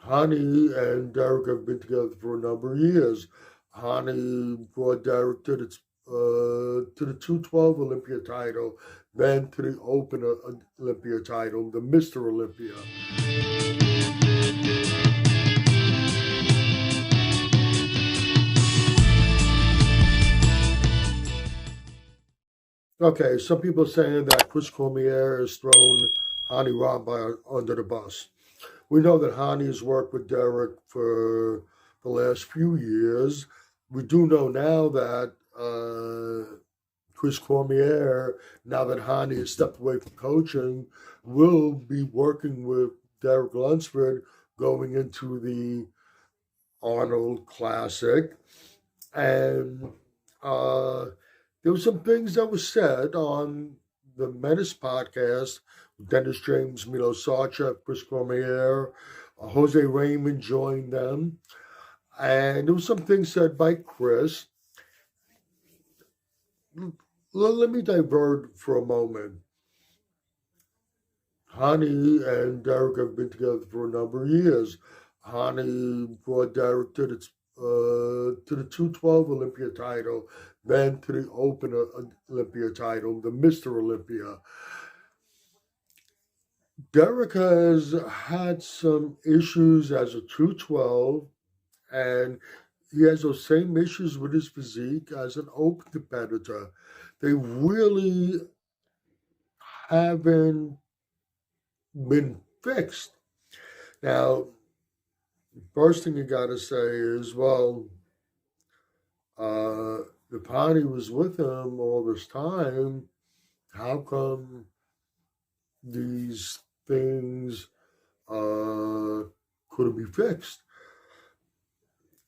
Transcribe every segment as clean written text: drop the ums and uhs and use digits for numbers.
Hany and Derek have been together for a number of years. Hany brought Derek to the 212 Olympia title, then to the Open Olympia title, the Mr. Olympia. Okay, some people are saying that Chris Cormier has thrown Hany Rambod under the bus. We know that Hany has worked with Derek for the last few years. We do know now that Chris Cormier, now that Hany has stepped away from coaching, will be working with Derek Lunsford going into the Arnold Classic. And there were some things that were said on the Menace podcast. Dennis James, Milo Sarcha, Chris Cormier, Jose Raymond joined them. And there was some things said by Chris. Let me divert for a moment. Hany and Derek have been together for a number of years. Hany brought Derek to the 212 Olympia title, then to the Open Olympia title, the Mr. Olympia. Derek has had some issues as a 212, and he has those same issues with his physique as an open competitor. They really haven't been fixed. Now, first thing you got to say is, well, if Hany was with him all this time, how come these things couldn't be fixed?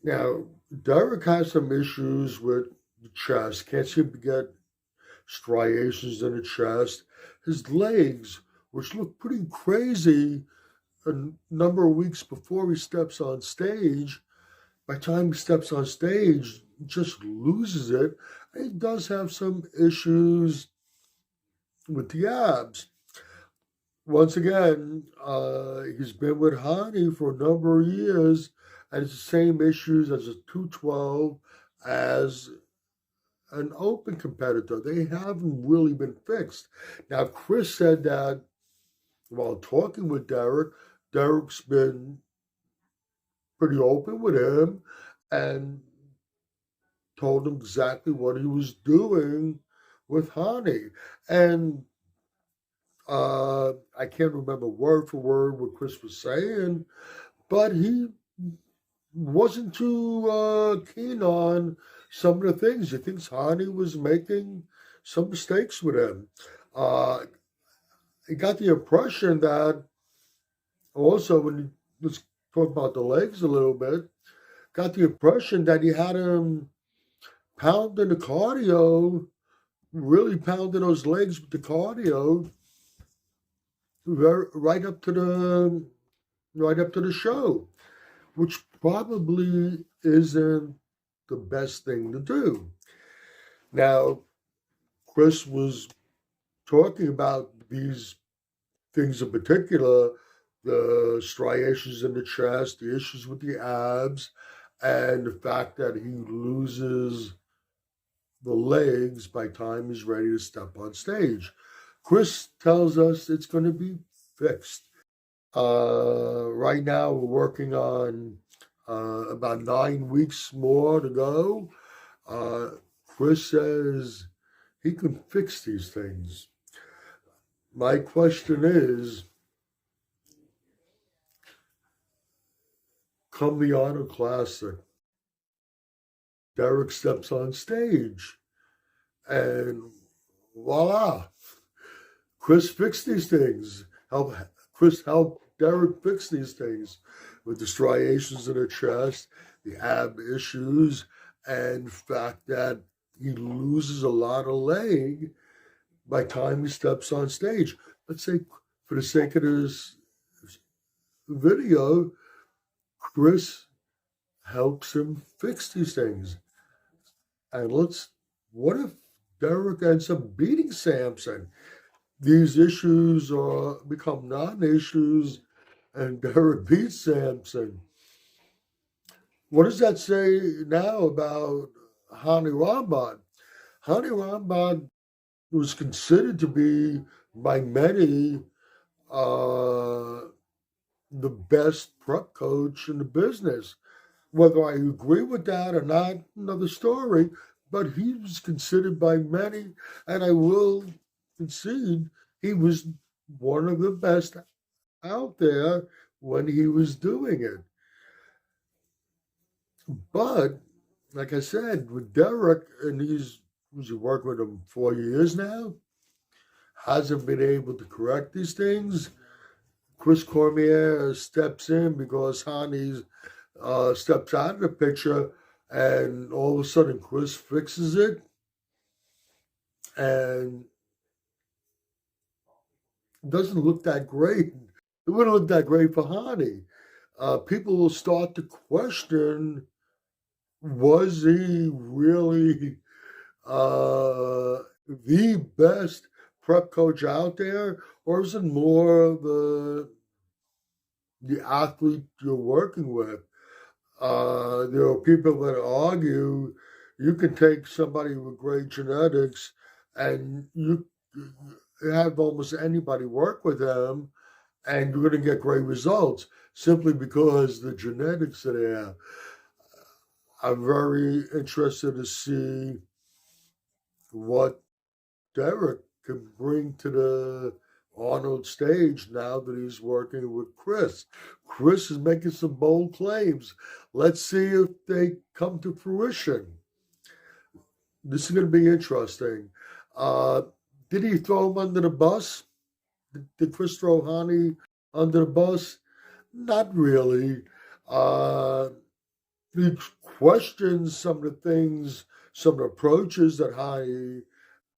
Now, Derek has some issues with the chest. Can't seem to get striations in the chest. His legs, which look pretty crazy a number of weeks before he steps on stage, by the time he steps on stage, he just loses it. He does have some issues with the abs. Once again, he's been with Hany for a number of years, and it's the same issues as a 212 as an open competitor. They haven't really been fixed. Now, Chris said that while talking with Derek, Derek's been pretty open with him and told him exactly what he was doing with Hany. And I can't remember word for word what Chris was saying, but he wasn't too keen on some of the things. He thinks Hany was making some mistakes with him. He got the impression that also, when let's talk about the legs a little bit, got the impression that he had him pounding the cardio, really pounding those legs with the cardio, right up to the show, which probably isn't the best thing to do. Now, Chris was talking about these things in particular, the striations in the chest, the issues with the abs, and the fact that he loses the legs by the time he's ready to step on stage. Chris tells us it's going to be fixed. Right now, we're working on about 9 weeks more to go. Chris says he can fix these things. My question is, come the Arnold Classic, Derek steps on stage, and voila, Chris fixed these things. Chris helped Derek fix these things with the striations in the chest, the ab issues, and the fact that he loses a lot of leg by the time he steps on stage. Let's say, for the sake of this video, Chris helps him fix these things. And what if Derek ends up beating Samson? These issues become non-issues and Derek beat Sampson. What does that say now about Hany Rambod? Hany Rambod was considered to be, by many, uh, the best prep coach in the business. Whether I agree with that or not, another story. But he was considered by many, and I will concede he was one of the best out there when he was doing it. But like I said, with Derek, and he's working with him 4 years now, hasn't been able to correct these things. Chris Cormier steps in because Hany steps out of the picture, and all of a sudden Chris fixes it, and it doesn't look that great. It wouldn't look that great for Hany. People will start to question, was he really the best prep coach out there, or is it more the athlete you're working with? There are people that argue you can take somebody with great genetics and you have almost anybody work with them, and you're going to get great results simply because the genetics are there. I'm very interested to see what Derek can bring to the Arnold stage now that he's working with Chris. Chris is making some bold claims. Let's see if they come to fruition. This is going to be interesting. Did he throw him under the bus? Did Chris throw Hany under the bus? Not really. He questions some of the things, some of the approaches that Hany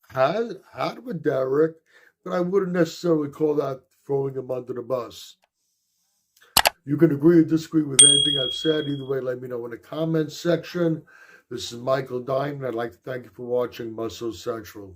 had with Derek, but I wouldn't necessarily call that throwing him under the bus. You can agree or disagree with anything I've said. Either way, let me know in the comments section. This is Michael Diamond. I'd like to thank you for watching Muscle Central.